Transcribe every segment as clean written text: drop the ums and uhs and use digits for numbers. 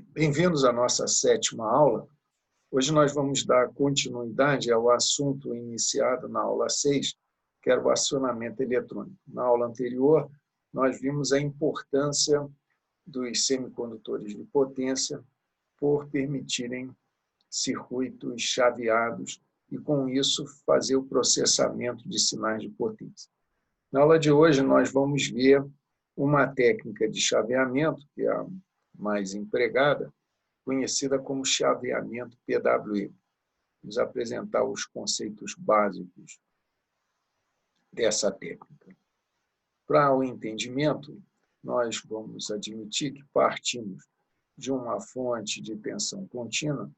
Bem-vindos à nossa 7ª aula. Hoje nós vamos dar continuidade ao assunto iniciado na aula 6, que era o acionamento eletrônico. Na aula anterior, nós vimos a importância dos semicondutores de potência por permitirem circuitos chaveados e, com isso, fazer o processamento de sinais de potência. Na aula de hoje, nós vamos ver uma técnica de chaveamento, que é a mais empregada, conhecida como chaveamento PWM. Vamos apresentar os conceitos básicos dessa técnica. Para o entendimento, nós vamos admitir que partimos de uma fonte de tensão contínua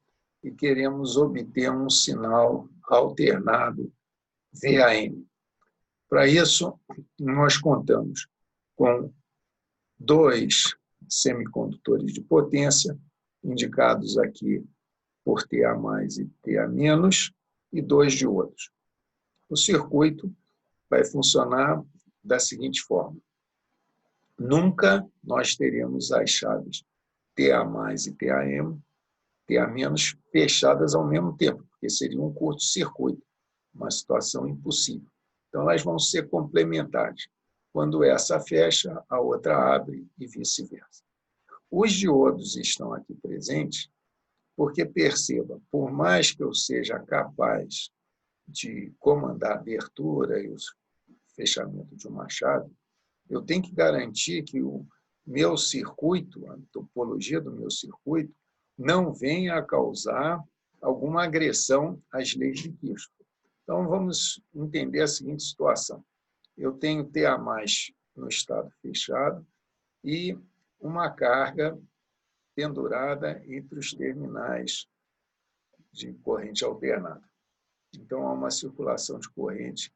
e queremos obter um sinal alternado VAM. Para isso, nós contamos com 2 semicondutores de potência, indicados aqui por TA mais e TA menos, e 2 diodos. O circuito vai funcionar da seguinte forma. Nunca nós teremos as chaves TA mais e TA menos fechadas ao mesmo tempo, porque seria um curto-circuito, uma situação impossível. Então, elas vão ser complementares. Quando essa fecha, a outra abre e vice-versa. Os diodos estão aqui presentes porque, perceba, por mais que eu seja capaz de comandar a abertura e o fechamento de uma chave, eu tenho que garantir que o meu circuito, a topologia do meu circuito, não venha a causar alguma agressão às leis de Kirchhoff. Então, vamos entender a seguinte situação. Eu tenho TA mais no estado fechado e uma carga pendurada entre os terminais de corrente alternada. Então, há uma circulação de corrente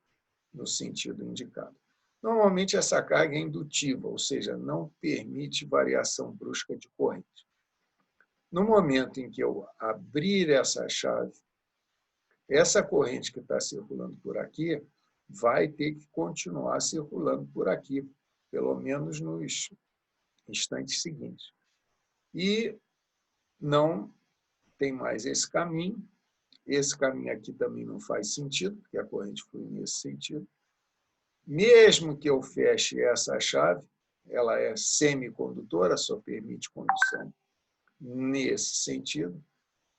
no sentido indicado. Normalmente, essa carga é indutiva, ou seja, não permite variação brusca de corrente. No momento em que eu abrir essa chave, essa corrente que está circulando por aqui vai ter que continuar circulando por aqui, pelo menos nos instantes seguintes. E não tem mais esse caminho. Esse caminho aqui também não faz sentido, porque a corrente flui nesse sentido. Mesmo que eu feche essa chave, ela é semicondutora, só permite condução nesse sentido,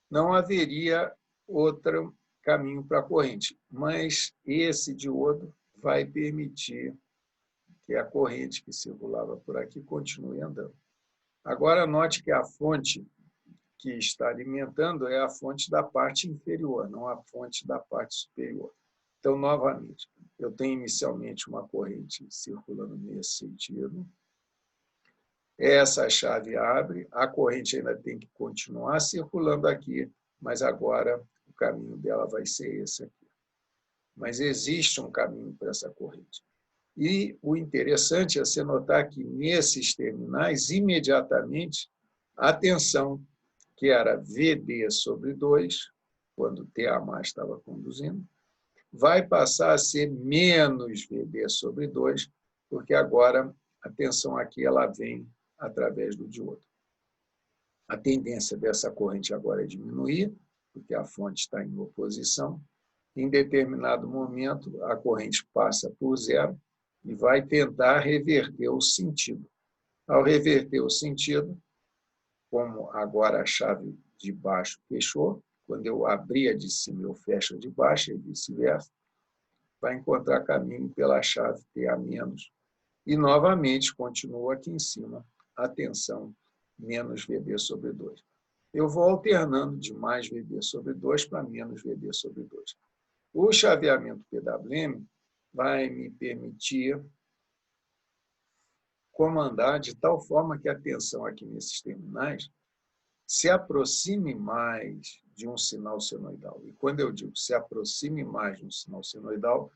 não haveria outro caminho para a corrente, mas esse diodo vai permitir que a corrente que circulava por aqui continue andando. Agora, note que a fonte que está alimentando é a fonte da parte inferior, não a fonte da parte superior. Então, novamente, eu tenho inicialmente uma corrente circulando nesse sentido. Essa chave abre, a corrente ainda tem que continuar circulando aqui, mas agora o caminho dela vai ser esse aqui. Mas existe um caminho para essa corrente. E o interessante é você notar que nesses terminais, imediatamente, a tensão, que era VD sobre 2, quando TA mais estava conduzindo, vai passar a ser menos VD sobre 2, porque agora a tensão aqui ela vem através do diodo. A tendência dessa corrente agora é diminuir, porque a fonte está em oposição. Em determinado momento, a corrente passa por 0 e vai tentar reverter o sentido. Ao reverter o sentido, como agora a chave de baixo fechou, quando eu abrir a de cima, eu fecho a de baixo e vice-versa, vai encontrar caminho pela chave TA-, e novamente continua aqui em cima a tensão menos VD sobre 2. Eu vou alternando de mais VD sobre 2 para menos VD sobre 2. O chaveamento PWM vai me permitir comandar de tal forma que a tensão aqui nesses terminais se aproxime mais de um sinal senoidal. E quando eu digo se aproxime mais de um sinal senoidal,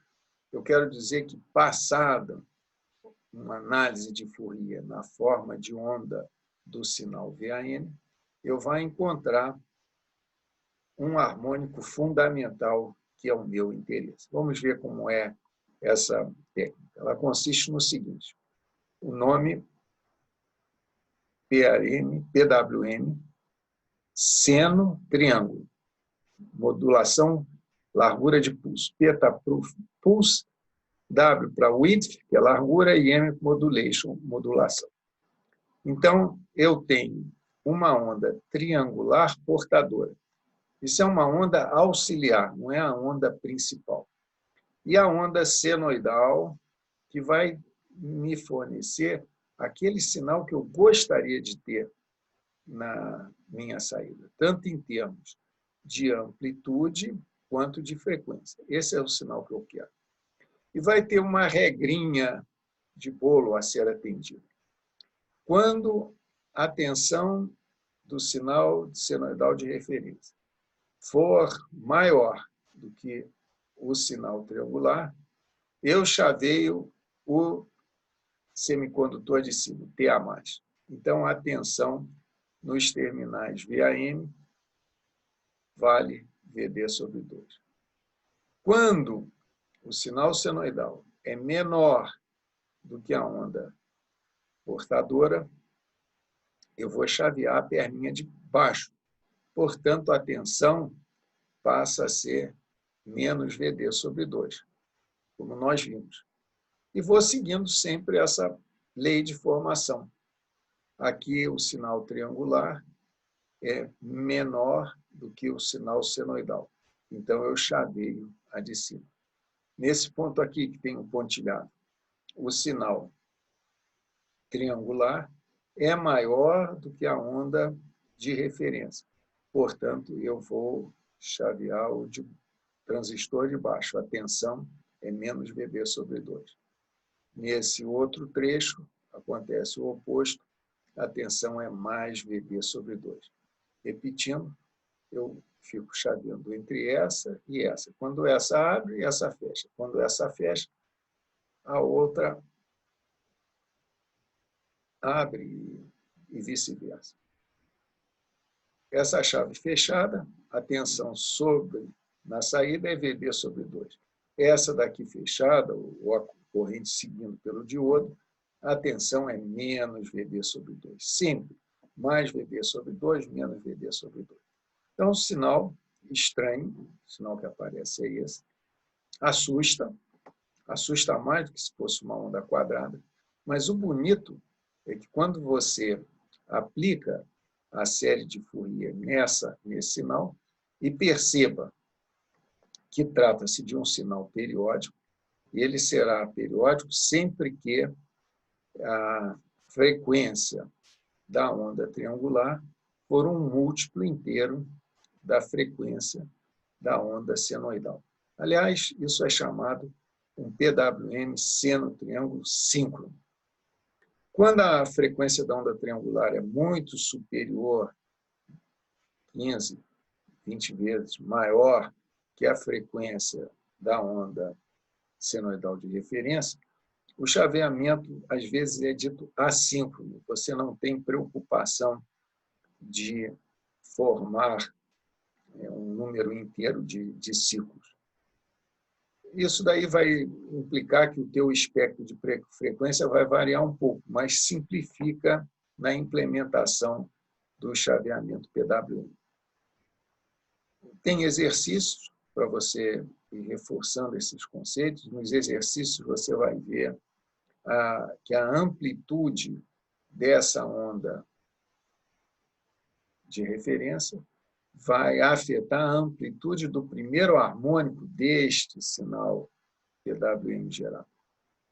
eu quero dizer que, passada uma análise de Fourier na forma de onda do sinal VAN, eu vou encontrar um harmônico fundamental que é o meu interesse. Vamos ver como é essa técnica. Ela consiste no seguinte: o nome PWM, seno, triângulo. Modulação, largura de pulso. P está para pulse, W para width, que é largura, e M modulation, modulação. Então, eu tenho uma onda triangular portadora. Isso é uma onda auxiliar, não é a onda principal. E a onda senoidal, que vai me fornecer aquele sinal que eu gostaria de ter na minha saída, tanto em termos de amplitude quanto de frequência. Esse é o sinal que eu quero. E vai ter uma regrinha de bolo a ser atendida. Quando a tensão do sinal senoidal de referência for maior do que o sinal triangular, eu chaveio o semicondutor de cima, TA+. Então, a tensão nos terminais VAM vale VD sobre 2. Quando o sinal senoidal é menor do que a onda portadora, eu vou chavear a perninha de baixo. Portanto, a tensão passa a ser menos VD sobre 2, como nós vimos. E vou seguindo sempre essa lei de formação. Aqui o sinal triangular é menor do que o sinal senoidal. Então, eu chaveio a de cima. Nesse ponto aqui, que tem um pontilhado, o sinal triangular é maior do que a onda de referência. Portanto, eu vou chavear o de transistor de baixo. A tensão é menos VB sobre 2. Nesse outro trecho, acontece o oposto. A tensão é mais VB sobre 2. Repetindo, eu fico chaveando entre essa e essa. Quando essa abre, essa fecha. Quando essa fecha, a outra abre e vice-versa. Essa chave fechada, a tensão sobre na saída é VB sobre 2. Essa daqui fechada, ou a corrente seguindo pelo diodo, a tensão é menos VB sobre 2. Sempre mais VB sobre 2, menos VB sobre 2. Então, o sinal estranho, o sinal que aparece é esse, assusta mais do que se fosse uma onda quadrada, mas o bonito é que quando você aplica a série de Fourier nesse sinal, e perceba que trata-se de um sinal periódico, e ele será periódico sempre que a frequência da onda triangular for um múltiplo inteiro da frequência da onda senoidal. Aliás, isso é chamado um PWM seno-triângulo síncrono. Quando a frequência da onda triangular é muito superior, 15, 20 vezes maior que a frequência da onda senoidal de referência, o chaveamento, às vezes, é dito assíncrono. Você não tem preocupação de formar um número inteiro de ciclos. Isso daí vai implicar que o teu espectro de frequência vai variar um pouco, mas simplifica na implementação do chaveamento PWM. Tem exercícios para você ir reforçando esses conceitos. Nos exercícios você vai ver que a amplitude dessa onda de referência vai afetar a amplitude do primeiro harmônico deste sinal PWM geral.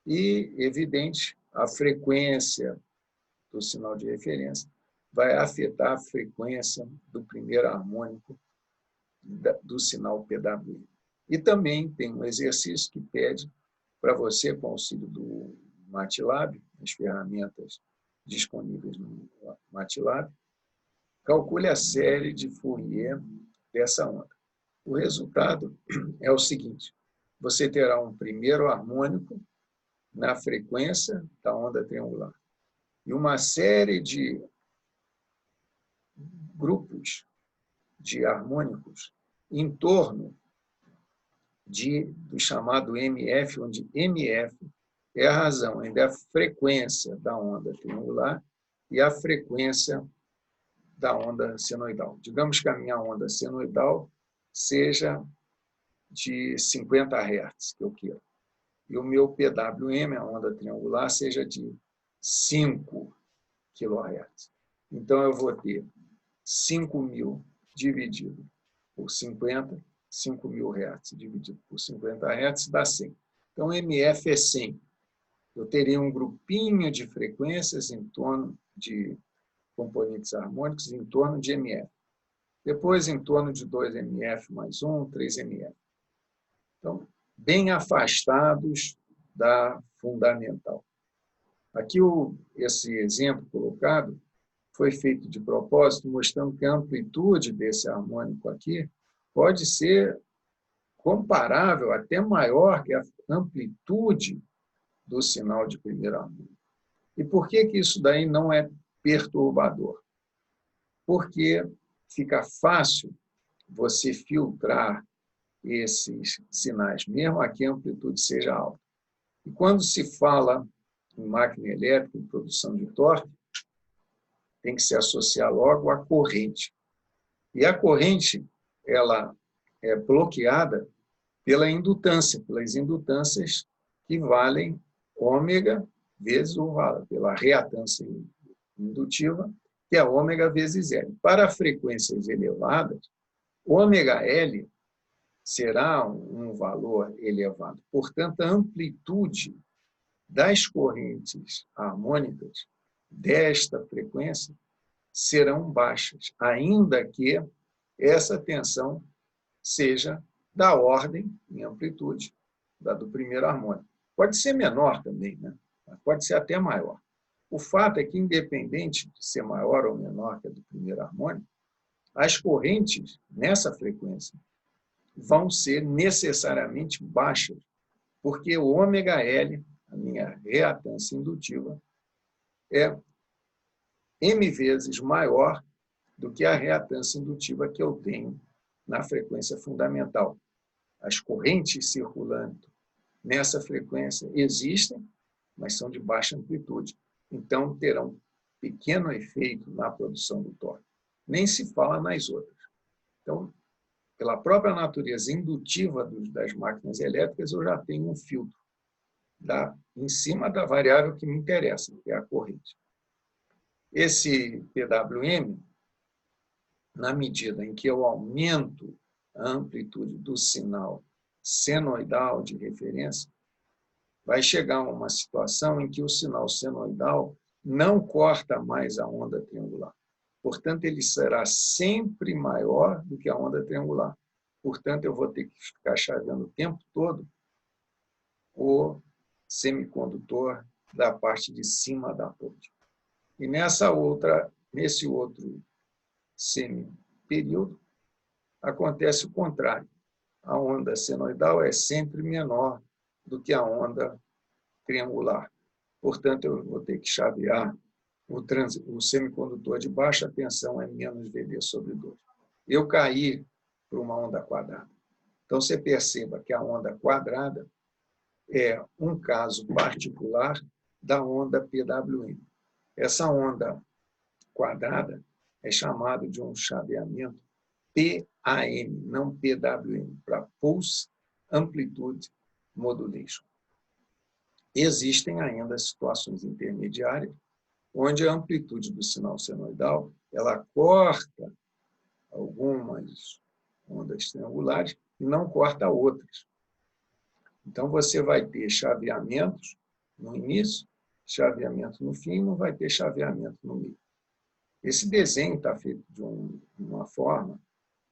E, evidente, a frequência do sinal de referência vai afetar a frequência do primeiro harmônico do sinal PWM. E também tem um exercício que pede para você, com o auxílio do MATLAB, as ferramentas disponíveis no MATLAB, calcule a série de Fourier dessa onda. O resultado é o seguinte: você terá um primeiro harmônico na frequência da onda triangular e uma série de grupos de harmônicos em torno do chamado MF, onde MF é a razão entre a frequência da onda triangular e a frequência da onda senoidal. Digamos que a minha onda senoidal seja de 50 Hz, que eu quero. E o meu PWM, a onda triangular, seja de 5 kHz. Então, eu vou ter 5.000 dividido por 50, 5.000 Hz dividido por 50 Hz dá 100. Então, MF é 100. Eu teria um grupinho de frequências em torno de componentes harmônicos em torno de MF. Depois, em torno de 2 MF mais 1, 3 MF. Então, bem afastados da fundamental. Aqui, esse exemplo colocado foi feito de propósito, mostrando que a amplitude desse harmônico aqui pode ser comparável, até maior que a amplitude do sinal de primeiro harmônico. E por que isso daí não é perturbador? Porque fica fácil você filtrar esses sinais, mesmo que a amplitude seja alta. E quando se fala em máquina elétrica, em produção de torque, tem que se associar logo à corrente. E a corrente, ela é bloqueada pela indutância, pelas indutâncias que valem ômega vezes o valor, pela reatância indutiva, que é ômega vezes L. Para frequências elevadas, ômega L será um valor elevado. Portanto, a amplitude das correntes harmônicas desta frequência serão baixas, ainda que essa tensão seja da ordem, em amplitude, da do primeiro harmônico. Pode ser menor também, né? Pode ser até maior. O fato é que, independente de ser maior ou menor que a do primeiro harmônico, as correntes nessa frequência vão ser necessariamente baixas, porque o ômega L, a minha reatância indutiva, é M vezes maior do que a reatância indutiva que eu tenho na frequência fundamental. As correntes circulando nessa frequência existem, mas são de baixa amplitude. Então, terão pequeno efeito na produção do torque. Nem se fala nas outras. Então, pela própria natureza indutiva das máquinas elétricas, eu já tenho um filtro em cima da variável que me interessa, que é a corrente. Esse PWM, na medida em que eu aumento a amplitude do sinal senoidal de referência, vai chegar a uma situação em que o sinal senoidal não corta mais a onda triangular. Portanto, ele será sempre maior do que a onda triangular. Portanto, eu vou ter que ficar chaveando o tempo todo o semicondutor da parte de cima da ponte. E nesse outro semiperíodo, acontece o contrário. A onda senoidal é sempre menor do que a onda triangular. Portanto, eu vou ter que chavear o semicondutor de baixa tensão é menos VD sobre 2. Eu caí para uma onda quadrada. Então, você perceba que a onda quadrada é um caso particular da onda PWM. Essa onda quadrada é chamada de um chaveamento PAM, não PWM, para Pulse Amplitude Modulation. Existem ainda situações intermediárias, onde a amplitude do sinal senoidal ela corta algumas ondas triangulares e não corta outras. Então, você vai ter chaveamentos no início, chaveamento no fim, não vai ter chaveamento no meio. Esse desenho está feito de uma forma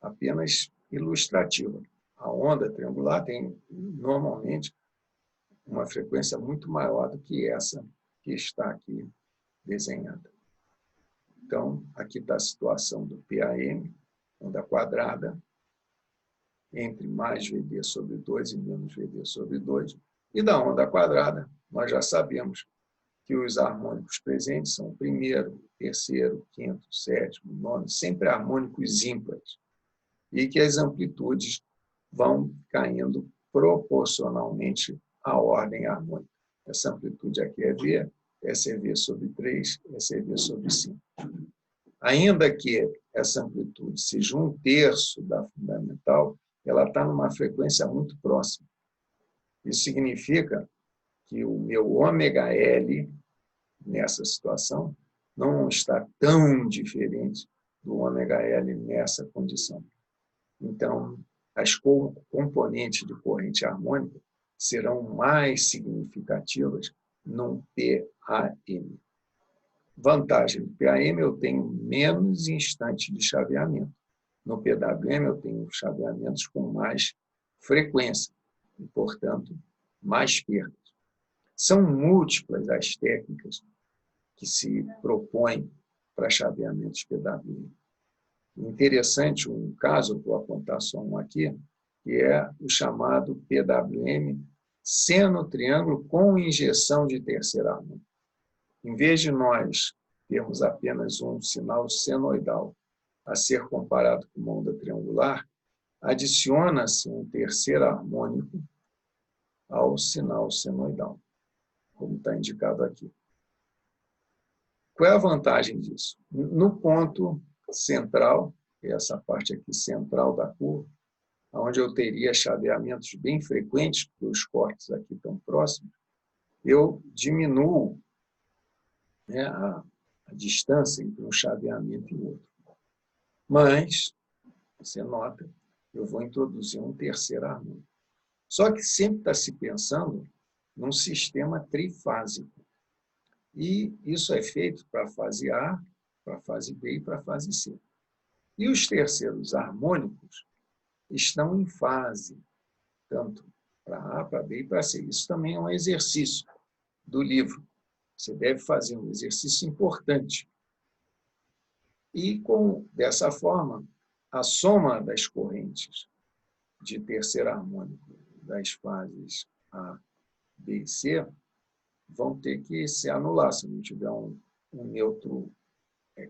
apenas ilustrativa. A onda triangular tem, normalmente, uma frequência muito maior do que essa que está aqui desenhada. Então, aqui está a situação do PAM, onda quadrada, entre mais VD sobre 2 e menos VD sobre 2. E da onda quadrada, nós já sabemos que os harmônicos presentes são o primeiro, terceiro, quinto, sétimo, nono, sempre harmônicos ímpares. E que as amplitudes vão caindo proporcionalmente à ordem harmônica. Essa amplitude aqui é V, SV sobre 3, SV sobre 5. Ainda que essa amplitude seja 1/3 da fundamental, ela está numa frequência muito próxima. Isso significa que o meu ômega L, nessa situação, não está tão diferente do ômega L nessa condição. Então, as componentes de corrente harmônica serão mais significativas num PAM. Vantagem do PAM, eu tenho menos instantes de chaveamento. No PWM, eu tenho chaveamentos com mais frequência e, portanto, mais perdas. São múltiplas as técnicas que se propõem para chaveamentos PWM. Interessante um caso, eu vou apontar só um aqui, que é o chamado PWM seno-triângulo com injeção de terceira harmônica. Em vez de nós termos apenas um sinal senoidal a ser comparado com uma onda triangular, adiciona-se um terceiro harmônico ao sinal senoidal, como está indicado aqui. Qual é a vantagem disso? No ponto central, essa parte aqui central da curva, onde eu teria chaveamentos bem frequentes, porque os cortes aqui estão próximos, eu diminuo, né, a distância entre um chaveamento e outro. Mas, você nota, eu vou introduzir um terceiro harmônico. Só que sempre está se pensando num sistema trifásico. E isso é feito para a fase A, para a fase B e para a fase C. E os terceiros harmônicos estão em fase, tanto para A, para B e para C. Isso também é um exercício do livro. Você deve fazer um exercício importante. E, dessa forma, a soma das correntes de terceiro harmônico das fases A, B e C vão ter que se anular se não tiver um neutro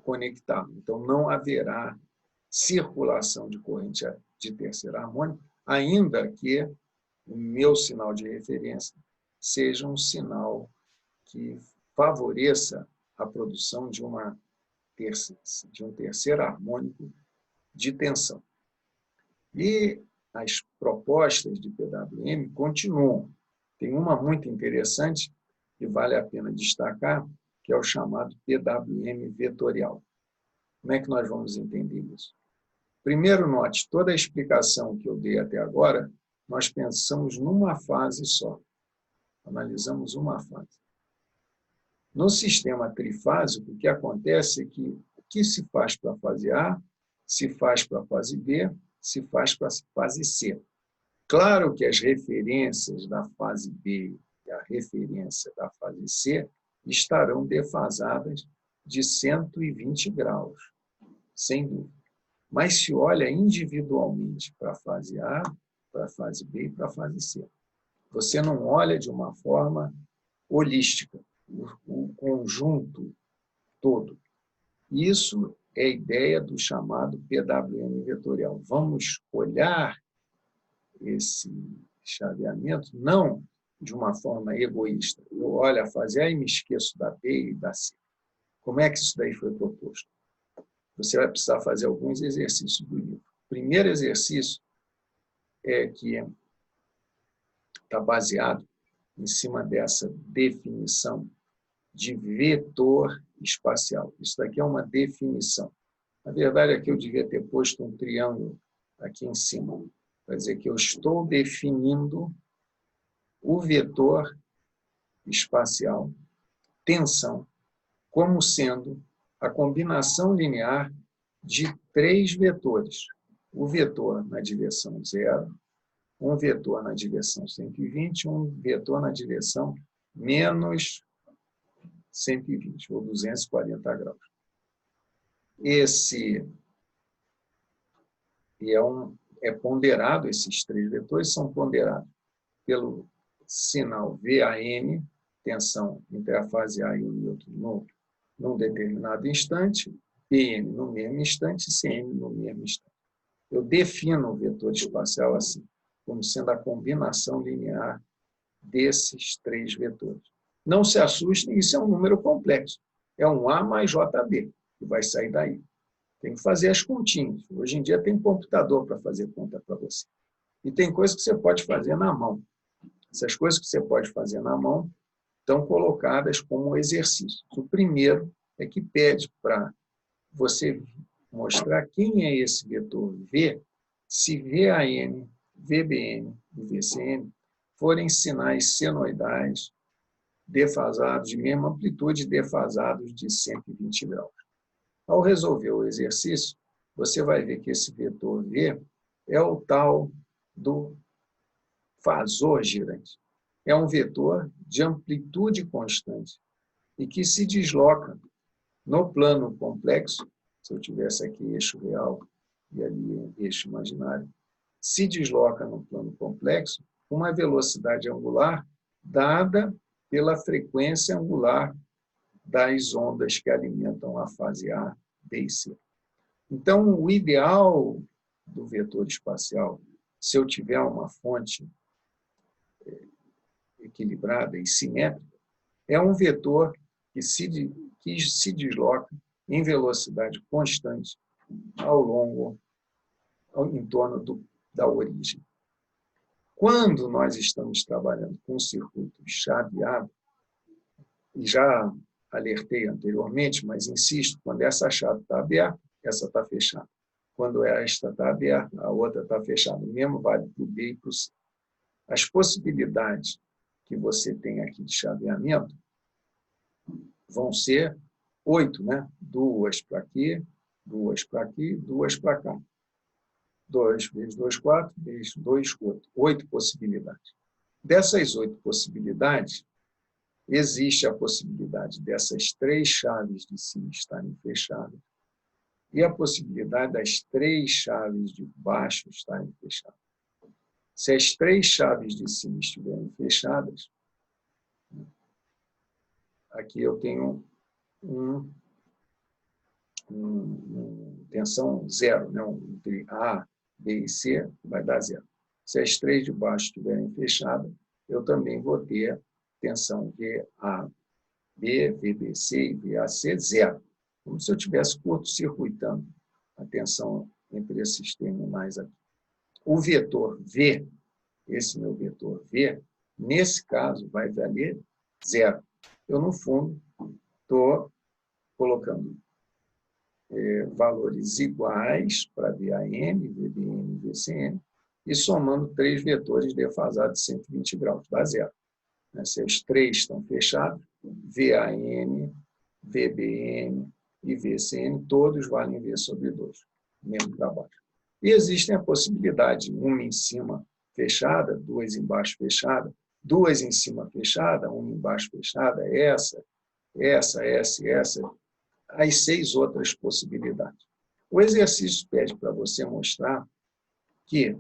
conectado. Então, não haverá circulação de corrente de terceiro harmônico, ainda que o meu sinal de referência seja um sinal que favoreça a produção de um terceiro harmônico de tensão. E as propostas de PWM continuam. Tem uma muito interessante que vale a pena destacar, que é o chamado PWM vetorial. Como é que nós vamos entender isso? Primeiro, note, toda a explicação que eu dei até agora, nós pensamos numa fase só. Analisamos uma fase. No sistema trifásico, o que acontece é que o que se faz para a fase A, se faz para a fase B, se faz para a fase C. Claro que as referências da fase B e a referência da fase C estarão defasadas de 120 graus, sem dúvida. Mas se olha individualmente para a fase A, para a fase B e para a fase C. Você não olha de uma forma holística, o conjunto todo. Isso é a ideia do chamado PWM vetorial. Vamos olhar esse chaveamento não de uma forma egoísta. Eu olho a fase A e me esqueço da B e da C. Como é que isso daí foi proposto? Você vai precisar fazer alguns exercícios do livro. O primeiro exercício é que está baseado em cima dessa definição de vetor espacial. Isso daqui é uma definição. Na verdade, aqui eu devia ter posto um triângulo aqui em cima, para dizer que eu estou definindo o vetor espacial, tensão, como sendo a combinação linear de 3 vetores. O vetor na direção 0, um vetor na direção 120, um vetor na direção menos 120, ou 240 graus. É ponderado, esses 3 vetores são ponderados pelo sinal VAM, tensão entre a fase A e o nêutron num determinado instante, PM no mesmo instante, CM no mesmo instante. Eu defino o vetor espacial assim, como sendo a combinação linear desses 3 vetores. Não se assustem, isso é um número complexo. É um A mais JB, que vai sair daí. Tem que fazer as continhas. Hoje em dia tem computador para fazer conta para você. E tem coisas que você pode fazer na mão. Essas coisas que você pode fazer na mão estão colocadas como exercício. O primeiro é que pede para você mostrar quem é esse vetor V, se VAN, VBN e VCN forem sinais senoidais defasados, de mesma amplitude, defasados de 120 graus. Ao resolver o exercício, você vai ver que esse vetor V é o tal do fasor girante. É um vetor de amplitude constante e que se desloca no plano complexo, se eu tivesse aqui eixo real e ali eixo imaginário, se desloca no plano complexo com uma velocidade angular dada pela frequência angular das ondas que alimentam a fase A, B e C. Então, o ideal do vetor espacial, se eu tiver uma fonte equilibrada e simétrica, é um vetor que se desloca em velocidade constante em torno da origem. Quando nós estamos trabalhando com um circuito chaveado, e já alertei anteriormente, mas insisto, quando essa chave está aberta, essa está fechada. Quando esta está aberta, a outra está fechada. O mesmo vale para o B e para o C. As possibilidades que você tem aqui de chaveamento vão ser 8, né? 2 para aqui, 2 para aqui, 2 para cá. 2 vezes 2, 4, vezes 2, 8. 8 possibilidades. Dessas 8 possibilidades, existe a possibilidade dessas 3 chaves de cima estarem fechadas e a possibilidade das 3 chaves de baixo estarem fechadas. Se as 3 chaves de cima estiverem fechadas, aqui eu tenho tensão zero, né? Entre A, B e C vai dar zero. Se as 3 de baixo estiverem fechadas, eu também vou ter tensão VAB, VBC e VAC zero. Como se eu estivesse curto-circuitando a tensão entre esses terminais aqui. O vetor V, esse meu vetor V, nesse caso vai valer zero. Eu, no fundo, estou colocando valores iguais para VAN, VBN e VCN, e somando 3 vetores defasados de 120 graus, dá zero. Se os 3 estão fechados, VAN, VBN e VCN, todos valem V sobre 2, mesmo para baixo. E existem a possibilidade, uma em cima fechada, 2 embaixo fechada, 2 em cima fechada, uma embaixo fechada, essa, as 6 outras possibilidades. O exercício pede para você mostrar que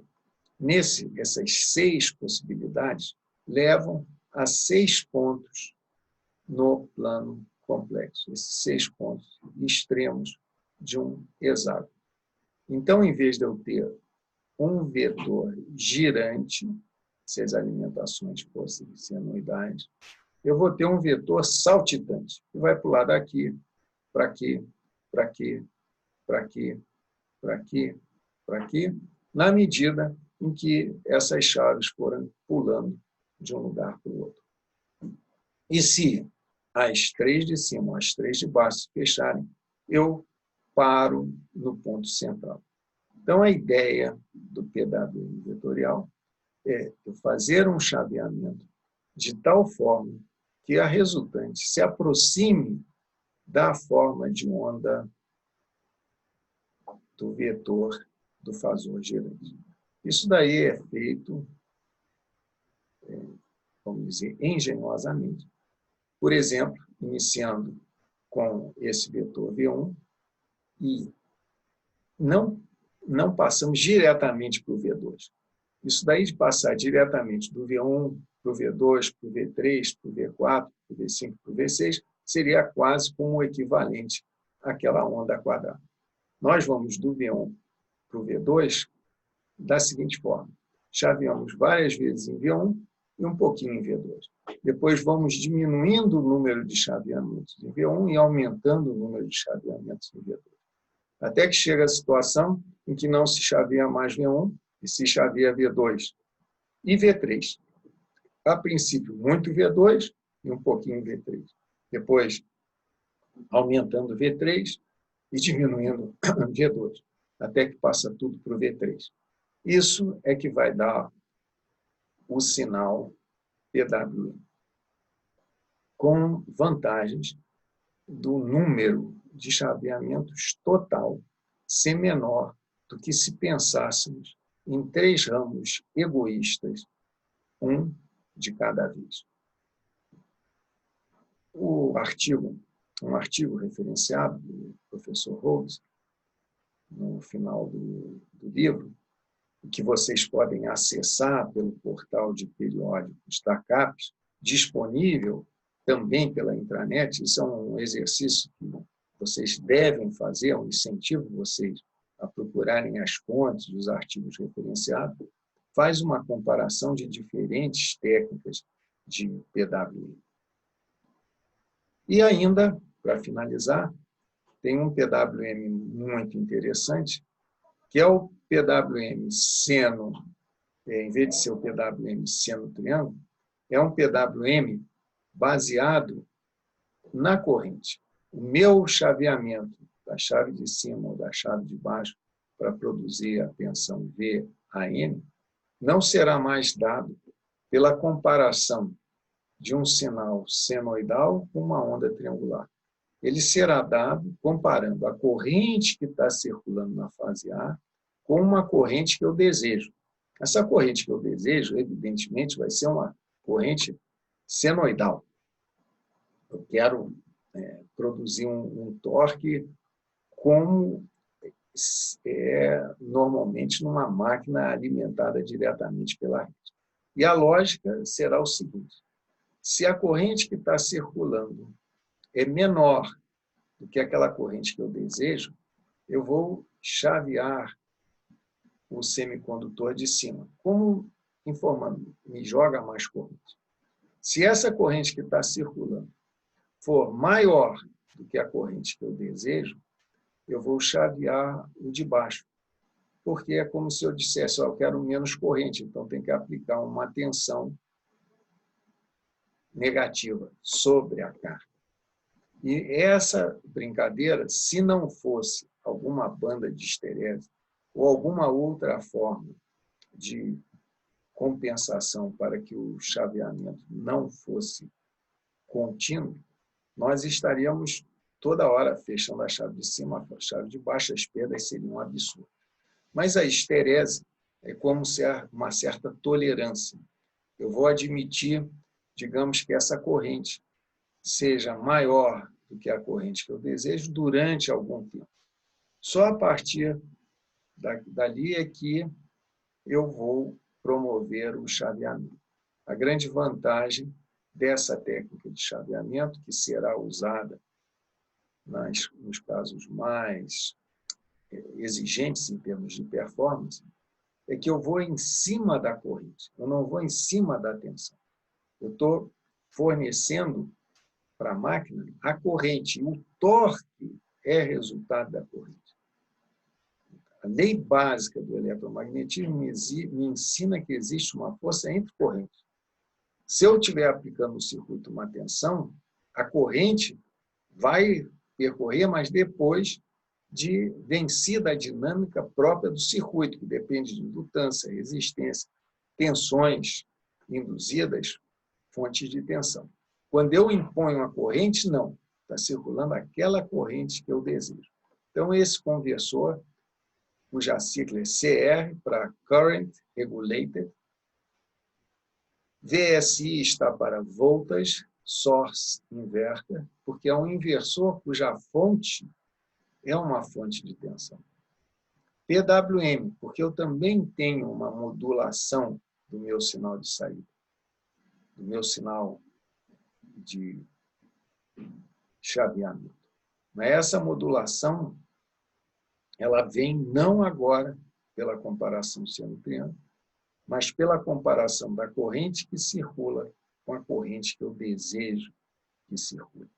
essas 6 possibilidades levam a 6 pontos no plano complexo, esses 6 pontos extremos de um hexágono. Então, em vez de eu ter um vetor girante, se as alimentações fossem senoidais, eu vou ter um vetor saltitante, que vai pular daqui para aqui, para aqui, para aqui, para aqui, para aqui, na medida em que essas chaves forem pulando de um lugar para o outro. E se as 3 de cima, as 3 de baixo se fecharem, eu paro no ponto central. Então, a ideia do PWM vetorial é fazer um chaveamento de tal forma que a resultante se aproxime da forma de onda do vetor do fasor girante. Isso daí é feito, vamos dizer, engenhosamente. Por exemplo, iniciando com esse vetor V1 e não passamos diretamente para o V2. Isso daí de passar diretamente do V1 para o V2, para o V3, para o V4, para o V5, para o V6, seria quase como o equivalente àquela onda quadrada. Nós vamos do V1 para o V2 da seguinte forma. Chaveamos várias vezes em V1 e um pouquinho em V2. Depois vamos diminuindo o número de chaveamentos em V1 e aumentando o número de chaveamentos em V2. Até que chega a situação em que não se chaveia mais V1 e se chaveia V2 e V3. A princípio, muito V2 e um pouquinho V3. Depois, aumentando V3 e diminuindo V2, até que passa tudo para o V3. Isso é que vai dar o sinal PWM, com vantagens do número de chaveamentos total ser menor do que se pensássemos em 3 ramos egoístas, um de cada vez. Um artigo referenciado do professor Rose, no final do livro, que vocês podem acessar pelo portal de periódicos da CAPES, disponível também pela intranet. Isso é um exercício que vocês devem fazer, um incentivo vocês a procurarem as fontes dos artigos referenciados, faz uma comparação de diferentes técnicas de PWM. E ainda, para finalizar, tem um PWM muito interessante, que é o PWM seno, em vez de ser o PWM seno-triângulo, é um PWM baseado na corrente. O meu chaveamento da chave de cima ou da chave de baixo para produzir a tensão VAN não será mais dado pela comparação de um sinal senoidal com uma onda triangular. Ele será dado comparando a corrente que está circulando na fase A com uma corrente que eu desejo. Essa corrente que eu desejo, evidentemente, vai ser uma corrente senoidal. Eu quero produzir um torque como normalmente numa máquina alimentada diretamente pela rede. E a lógica será o seguinte: se a corrente que está circulando é menor do que aquela corrente que eu desejo, eu vou chavear o semicondutor de cima. Como informando, me joga mais corrente. Se essa corrente que está circulando for maior do que a corrente que eu desejo, eu vou chavear o de baixo. Porque é como se eu dissesse, eu quero menos corrente, então tem que aplicar uma tensão negativa sobre a carga. E essa brincadeira, se não fosse alguma banda de esterese ou alguma outra forma de compensação para que o chaveamento não fosse contínuo, nós estaríamos toda hora fechando a chave de cima, a chave de baixo, as perdas seriam um absurdo. Mas a esterese é como ser uma certa tolerância. Eu vou admitir, digamos que essa corrente seja maior do que a corrente que eu desejo durante algum tempo. Só a partir dali é que eu vou promover o chaveamento. A grande vantagem dessa técnica de chaveamento, que será usada nos casos mais exigentes em termos de performance, é que eu vou em cima da corrente, eu não vou em cima da tensão. Eu estou fornecendo para a máquina a corrente, e o torque é resultado da corrente. A lei básica do eletromagnetismo me ensina que existe uma força entre correntes. Se eu estiver aplicando no circuito uma tensão, a corrente vai percorrer, mas depois de vencida a dinâmica própria do circuito, que depende de indutância, resistência, tensões induzidas, fontes de tensão. Quando eu imponho a corrente, não. Está circulando aquela corrente que eu desejo. Então, esse conversor, cuja sigla é CR, para Current Regulated, VSI está para Voltage Source Inverter, porque é um inversor cuja fonte é uma fonte de tensão. PWM, porque eu também tenho uma modulação do meu sinal de saída, do meu sinal de chaveamento. Mas essa modulação, ela vem não agora pela comparação seno-triângulo, mas pela comparação da corrente que circula com a corrente que eu desejo que circule.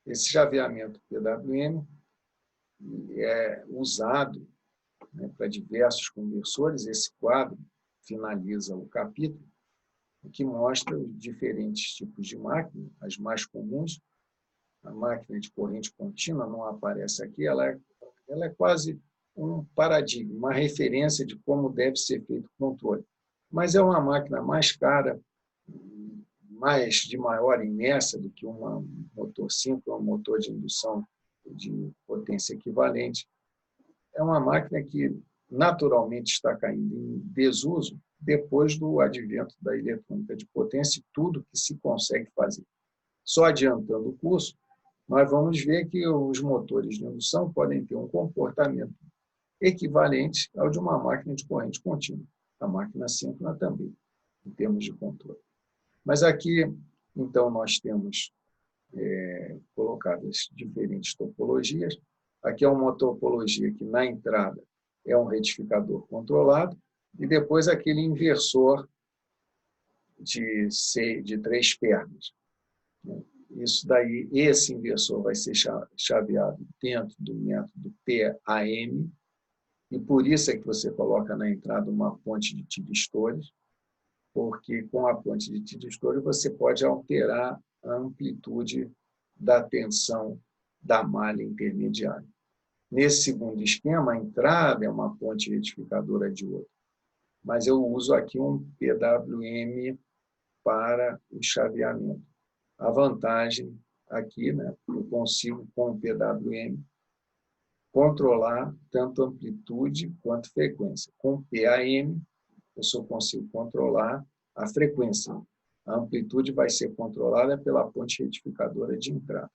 Esse chaveamento PWM é usado, né, para diversos conversores. Esse quadro finaliza o capítulo, que mostra os diferentes tipos de máquina, as mais comuns. A máquina de corrente contínua não aparece aqui, ela é quase um paradigma, uma referência de como deve ser feito o controle. Mas é uma máquina mais cara, de maior inércia do que um motor simples, um motor de indução de potência equivalente. É uma máquina que naturalmente está caindo em desuso depois do advento da eletrônica de potência e tudo que se consegue fazer. Só adiantando o curso, nós vamos ver que os motores de indução podem ter um comportamento equivalente ao de uma máquina de corrente contínua. A máquina síncrona também, em termos de controle. Mas aqui, então, nós temos colocadas diferentes topologias. Aqui é uma topologia que, na entrada, é um retificador controlado, e depois aquele inversor de 3 pernas. Isso daí, esse inversor vai ser chaveado dentro do método PAM, e por isso é que você coloca na entrada uma ponte de tiristores, porque com a ponte de tiristores você pode alterar a amplitude da tensão da malha intermediária. Nesse segundo esquema, a entrada é uma ponte retificadora de outro, mas eu uso aqui um PWM para o chaveamento. A vantagem aqui, né, eu consigo, com o PWM, controlar tanto amplitude quanto frequência. Com o PAM, eu só consigo controlar a frequência. A amplitude vai ser controlada pela ponte retificadora de entrada.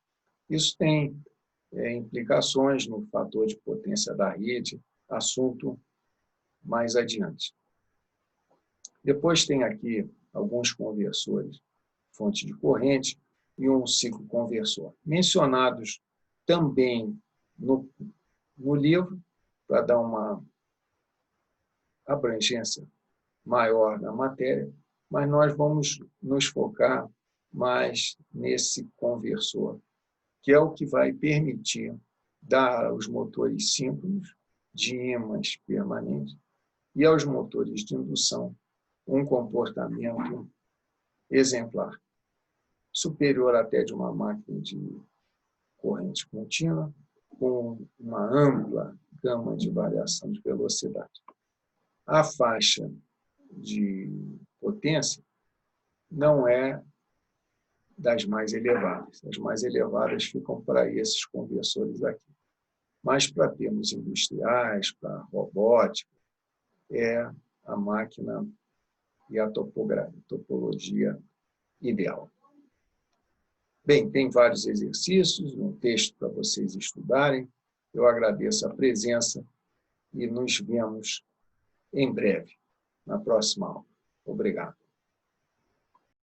Isso tem implicações no fator de potência da rede, assunto mais adiante. Depois tem aqui alguns conversores, fonte de corrente e um ciclo conversor, mencionados também no livro, para dar uma abrangência maior na matéria, mas nós vamos nos focar mais nesse conversor, que é o que vai permitir dar aos motores síncronos de ímãs permanentes e aos motores de indução um comportamento exemplar, superior até de uma máquina de corrente contínua, com uma ampla gama de variação de velocidade. A faixa de potência não é das mais elevadas. As mais elevadas ficam para esses conversores aqui. Mas para termos industriais, para robótica, é a máquina e a topologia ideal. Bem, tem vários exercícios, um texto para vocês estudarem. Eu agradeço a presença e nos vemos em breve, na próxima aula. Obrigado.